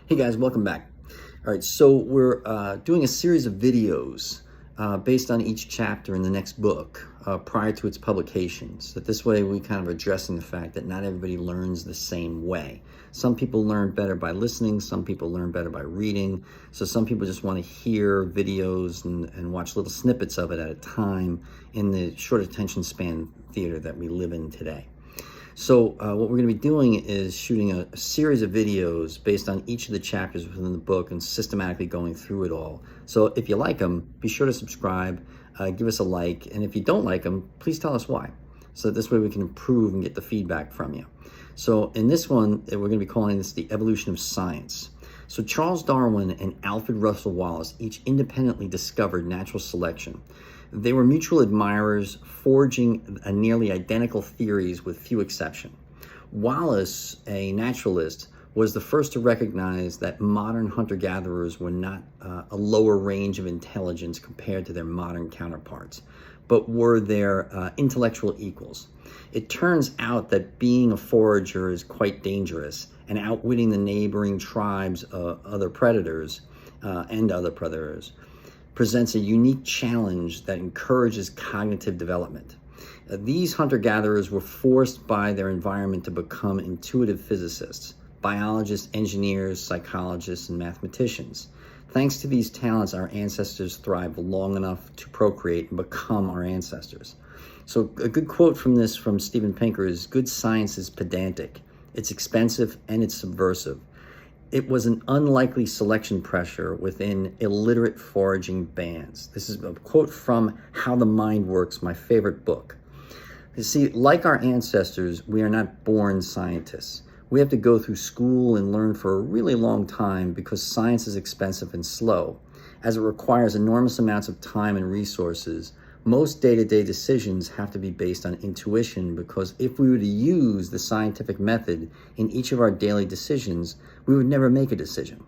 Hey guys, welcome back. All right, so we're doing a series of videos based on each chapter in the next book prior to its publication. So that this way we kind of addressing the fact that not everybody learns the same way. Some people learn better by listening, some people learn better by reading, so some people just want to hear videos and watch little snippets of it at a time in the short attention span theater that we live in today. So what we're going to be doing is shooting a series of videos based on each of the chapters within the book and systematically going through it all. So if you like them, be sure to subscribe, give us a like, and if you don't like them, please tell us why. So that this way we can improve and get the feedback from you. So in this one, we're going to be calling this the evolution of science. So Charles Darwin and Alfred Russel Wallace each independently discovered natural selection. They were mutual admirers, forging nearly identical theories with few exceptions. Wallace, a naturalist, was the first to recognize that modern hunter-gatherers were not a lower range of intelligence compared to their modern counterparts, but were their intellectual equals. It turns out that being a forager is quite dangerous, and outwitting the neighboring tribes of other predators presents a unique challenge that encourages cognitive development. These hunter-gatherers were forced by their environment to become intuitive physicists, biologists, engineers, psychologists, and mathematicians. Thanks to these talents, our ancestors thrived long enough to procreate and become our ancestors. So a good quote from this from Steven Pinker is, "Good science is pedantic. It's expensive and it's subversive. It was an unlikely selection pressure within illiterate foraging bands." This is a quote from How the Mind Works, my favorite book. You see, like our ancestors, we are not born scientists. We have to go through school and learn for a really long time because science is expensive and slow. As it requires enormous amounts of time and resources, most day-to-day decisions have to be based on intuition, because if we were to use the scientific method in each of our daily decisions, we would never make a decision.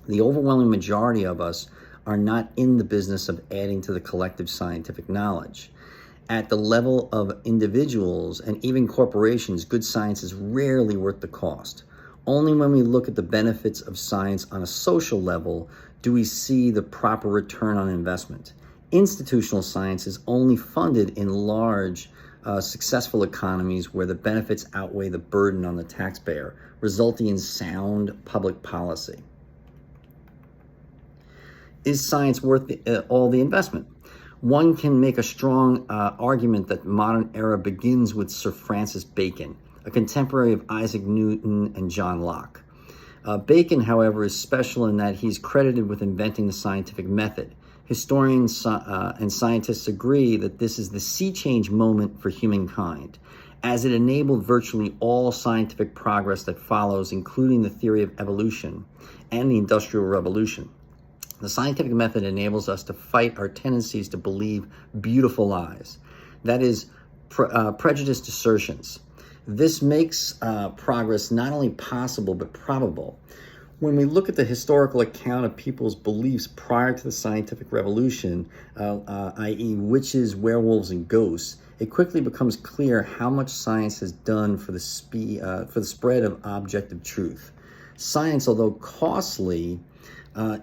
The overwhelming majority of us are not in the business of adding to the collective scientific knowledge. At the level of individuals and even corporations, good science is rarely worth the cost. Only when we look at the benefits of science on a social level do we see the proper return on investment. Institutional science is only funded in large, successful economies where the benefits outweigh the burden on the taxpayer, resulting in sound public policy. Is science worth all the investment? One can make a strong argument that the modern era begins with Sir Francis Bacon, a contemporary of Isaac Newton and John Locke. Bacon, however, is special in that he's credited with inventing the scientific method. Historians and scientists agree that this is the sea change moment for humankind, as it enabled virtually all scientific progress that follows, including the theory of evolution and the Industrial Revolution. The scientific method enables us to fight our tendencies to believe beautiful lies, that is, prejudiced assertions. This makes progress not only possible but probable. When we look at the historical account of people's beliefs prior to the scientific revolution, i.e. witches, werewolves, and ghosts, it quickly becomes clear how much science has done for the spread of objective truth. Science, although costly,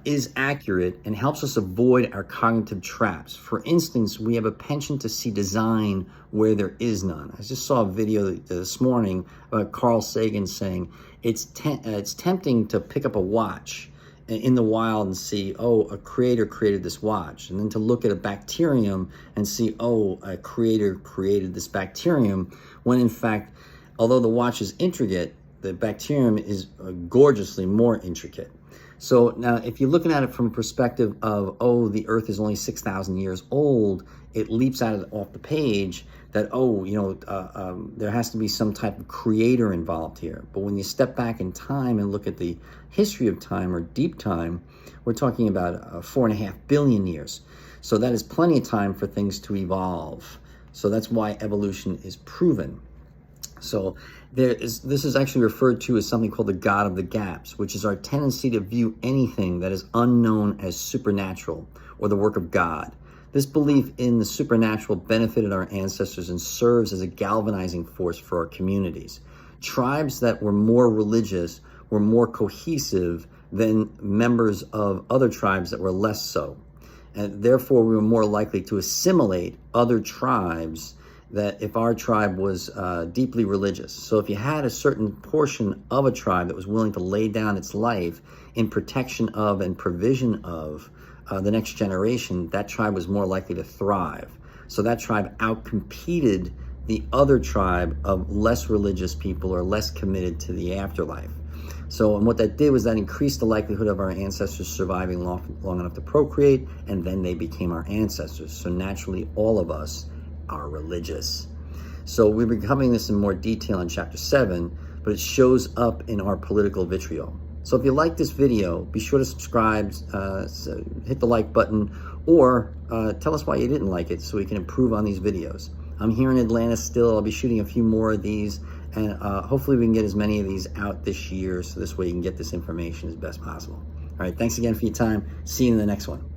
is accurate and helps us avoid our cognitive traps. For instance, we have a penchant to see design where there is none. I just saw a video this morning about Carl Sagan saying it's tempting to pick up a watch in the wild and see, oh, a creator created this watch, and then to look at a bacterium and see, oh, a creator created this bacterium, when in fact, although the watch is intricate, the bacterium is gorgeously more intricate. So now, if you're looking at it from a perspective of, oh, the Earth is only 6,000 years old, it leaps off the page that, there has to be some type of creator involved here. But when you step back in time and look at the history of time, or deep time, we're talking about 4.5 billion years. So that is plenty of time for things to evolve. So that's why evolution is proven. So this is actually referred to as something called the God of the Gaps, which is our tendency to view anything that is unknown as supernatural or the work of God. This belief in the supernatural benefited our ancestors and serves as a galvanizing force for our communities. Tribes that were more religious were more cohesive than members of other tribes that were less so. And therefore, we were more likely to assimilate other tribes that if our tribe was deeply religious. So if you had a certain portion of a tribe that was willing to lay down its life in protection of and provision of the next generation, that tribe was more likely to thrive. So that tribe outcompeted the other tribe of less religious people or less committed to the afterlife. So, and what that did was that increased the likelihood of our ancestors surviving long enough to procreate, and then they became our ancestors. So naturally, all of us are religious. So we'll be covering this in more detail in chapter 7, but it shows up in our political vitriol. So if you like this video, be sure to subscribe, hit the like button, or tell us why you didn't like it so we can improve on these videos. I'm here in Atlanta still. I'll be shooting a few more of these, and hopefully we can get as many of these out this year so this way you can get this information as best possible. All right, thanks again for your time. See you in the next one.